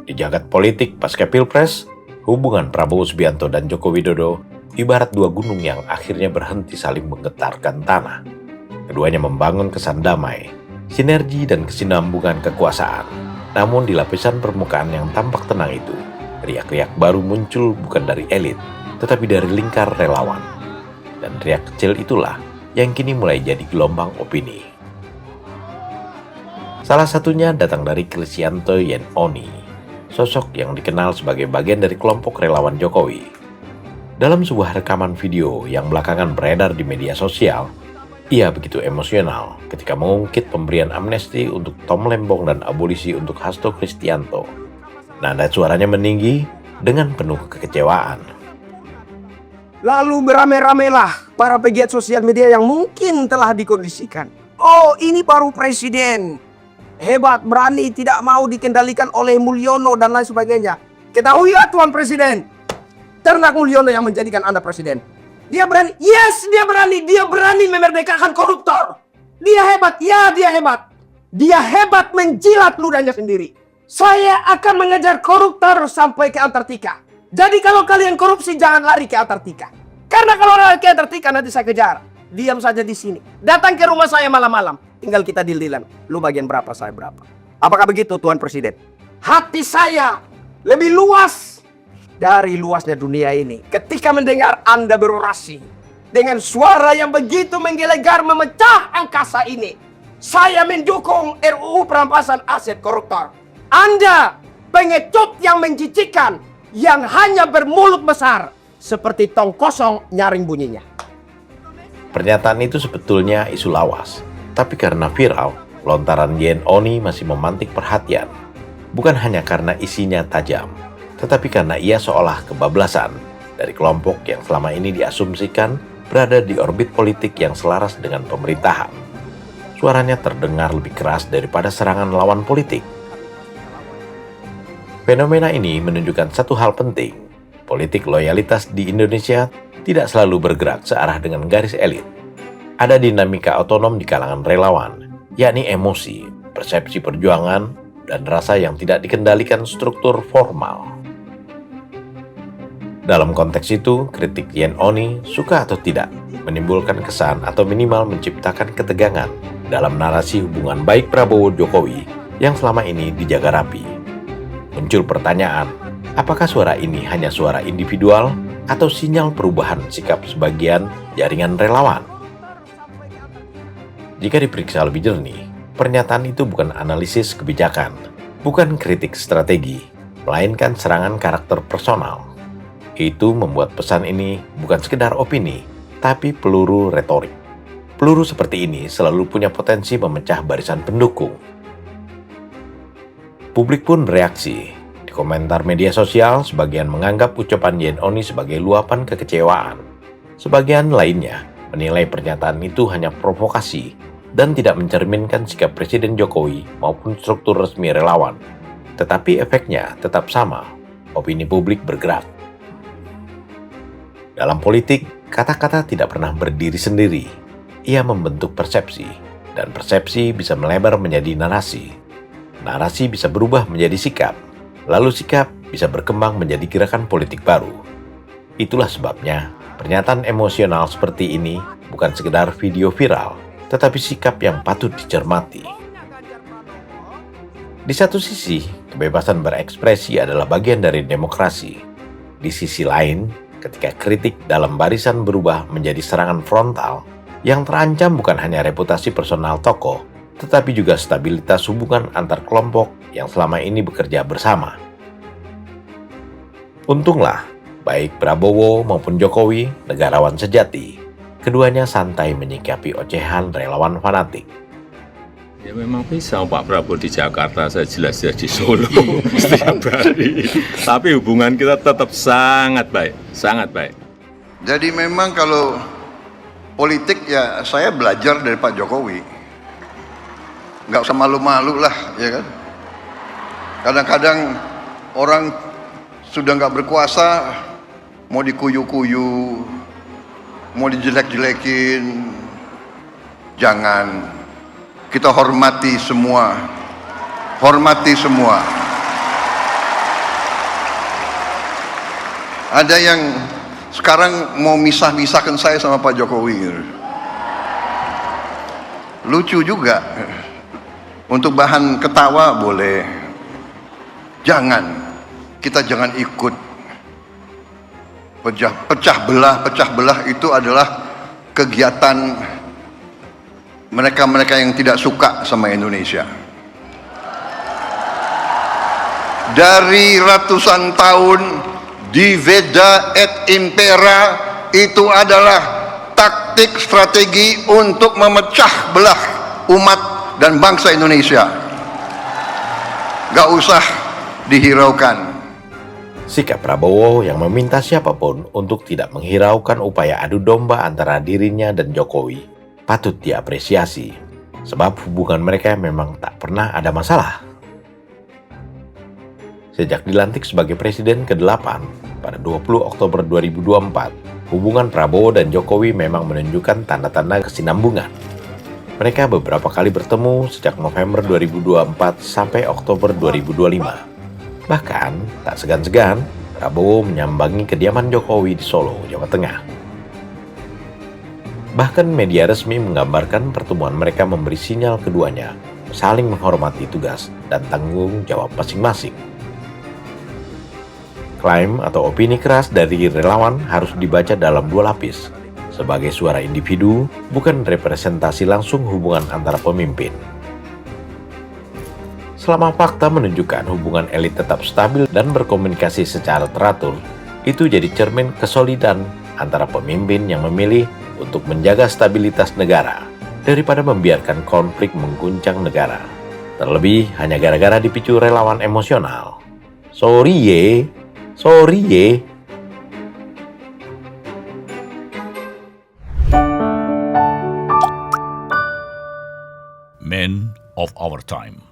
Di jagat politik pasca Pilpres, hubungan Prabowo Subianto dan Joko Widodo ibarat dua gunung yang akhirnya berhenti saling menggetarkan tanah. Keduanya membangun kesan damai, sinergi dan kesinambungan kekuasaan. Namun di lapisan permukaan yang tampak tenang itu, riak-riak baru muncul bukan dari elit, tetapi dari lingkar relawan. Dan riak kecil itulah yang kini mulai jadi gelombang opini. Salah satunya datang dari Kristianto Yen Oni, sosok yang dikenal sebagai bagian dari kelompok relawan Jokowi. Dalam sebuah rekaman video yang belakangan beredar di media sosial, ia begitu emosional ketika mengungkit pemberian amnesti untuk Tom Lembong dan abolisi untuk Hasto Kristianto. Nada suaranya meninggi dengan penuh kekecewaan. Lalu beramai-ramailah para pegiat sosial media yang mungkin telah dikondisikan. Oh, ini baru presiden. Hebat, berani, tidak mau dikendalikan oleh Mulyono dan lain sebagainya. Ketahui ya Tuan Presiden, ternak Mulyono yang menjadikan Anda presiden. Dia berani, yes dia berani memerdekakan koruptor. Dia hebat, ya dia hebat. Dia hebat menjilat ludahnya sendiri. Saya akan mengejar koruptor sampai ke Antartika. Jadi kalau kalian korupsi jangan lari ke Antartika. Karena kalau lari ke Antartika nanti saya kejar. Diam saja di sini. Datang ke rumah saya malam-malam. Tinggal kita deal-dealan. Lu bagian berapa, saya berapa. Apakah begitu Tuan Presiden? Hati saya lebih luas dari luasnya dunia ini ketika mendengar Anda berorasi dengan suara yang begitu menggelegar memecah angkasa ini. Saya mendukung RUU perampasan aset koruptor. Anda pengecut yang menjijikkan, yang hanya bermulut besar seperti tong kosong nyaring bunyinya. Pernyataan itu sebetulnya isu lawas, tapi karena viral, lontaran Yen Oni masih memantik perhatian. Bukan hanya karena isinya tajam, tetapi karena ia seolah kebablasan dari kelompok yang selama ini diasumsikan berada di orbit politik yang selaras dengan pemerintahan. Suaranya terdengar lebih keras daripada serangan lawan politik. Fenomena ini menunjukkan satu hal penting. Politik loyalitas di Indonesia tidak selalu bergerak searah dengan garis elit. Ada dinamika otonom di kalangan relawan, yakni emosi, persepsi perjuangan, dan rasa yang tidak dikendalikan struktur formal. Dalam konteks itu, kritik Yen Oni, suka atau tidak, menimbulkan kesan atau minimal menciptakan ketegangan dalam narasi hubungan baik Prabowo-Jokowi yang selama ini dijaga rapi. Muncul pertanyaan, apakah suara ini hanya suara individual atau sinyal perubahan sikap sebagian jaringan relawan? Jika diperiksa lebih jernih, pernyataan itu bukan analisis kebijakan, bukan kritik strategi, melainkan serangan karakter personal. Itu membuat pesan ini bukan sekedar opini, tapi peluru retorik. Peluru seperti ini selalu punya potensi memecah barisan pendukung. Publik pun bereaksi. Di komentar media sosial, sebagian menganggap ucapan Yen Oni sebagai luapan kekecewaan. Sebagian lainnya menilai pernyataan itu hanya provokasi dan tidak mencerminkan sikap Presiden Jokowi maupun struktur resmi relawan. Tetapi efeknya tetap sama, opini publik bergerak. Dalam politik, kata-kata tidak pernah berdiri sendiri. Ia membentuk persepsi, dan persepsi bisa melebar menjadi narasi. Narasi bisa berubah menjadi sikap, lalu sikap bisa berkembang menjadi gerakan politik baru. Itulah sebabnya, pernyataan emosional seperti ini bukan sekedar video viral, tetapi sikap yang patut dicermati. Di satu sisi, kebebasan berekspresi adalah bagian dari demokrasi. Di sisi lain, ketika kritik dalam barisan berubah menjadi serangan frontal, yang terancam bukan hanya reputasi personal tokoh, tetapi juga stabilitas hubungan antar kelompok yang selama ini bekerja bersama. Untunglah, baik Prabowo maupun Jokowi negarawan sejati. Keduanya santai menyikapi ocehan relawan fanatik. Ya memang bisa Pak Prabowo di Jakarta, saya jelas-jelas di Solo setiap hari. Tapi hubungan kita tetap sangat baik, sangat baik. Jadi memang kalau politik ya saya belajar dari Pak Jokowi. Nggak usah malu-malu lah, ya kan. Kadang-kadang orang sudah nggak berkuasa, mau dikuyu-kuyu, mau dijelek-jelekin, jangan. Kita hormati semua, hormati semua. Ada yang sekarang mau misah-misahkan saya sama Pak Jokowi. Lucu juga. Untuk bahan ketawa boleh. Kita jangan ikut pecah belah itu adalah kegiatan mereka-mereka yang tidak suka sama Indonesia. Dari ratusan tahun diveda et impera itu adalah taktik strategi untuk memecah belah umat dan bangsa Indonesia. Gak usah dihiraukan. Sikap Prabowo yang meminta siapapun untuk tidak menghiraukan upaya adu domba antara dirinya dan Jokowi patut diapresiasi, sebab hubungan mereka memang tak pernah ada masalah. Sejak dilantik sebagai Presiden ke-8 pada 20 Oktober 2024, hubungan Prabowo dan Jokowi memang menunjukkan tanda-tanda kesinambungan. Mereka beberapa kali bertemu sejak November 2024 sampai Oktober 2025. Bahkan, tak segan-segan, Prabowo menyambangi kediaman Jokowi di Solo, Jawa Tengah. Bahkan media resmi menggambarkan pertemuan mereka memberi sinyal keduanya saling menghormati tugas dan tanggung jawab masing-masing. Klaim atau opini keras dari relawan harus dibaca dalam dua lapis, sebagai suara individu, bukan representasi langsung hubungan antara pemimpin. Selama fakta menunjukkan hubungan elit tetap stabil dan berkomunikasi secara teratur, itu jadi cermin kesolidan antara pemimpin yang memilih untuk menjaga stabilitas negara daripada membiarkan konflik mengguncang negara. Terlebih hanya gara-gara dipicu relawan emosional. Sorry ye. Men of our time.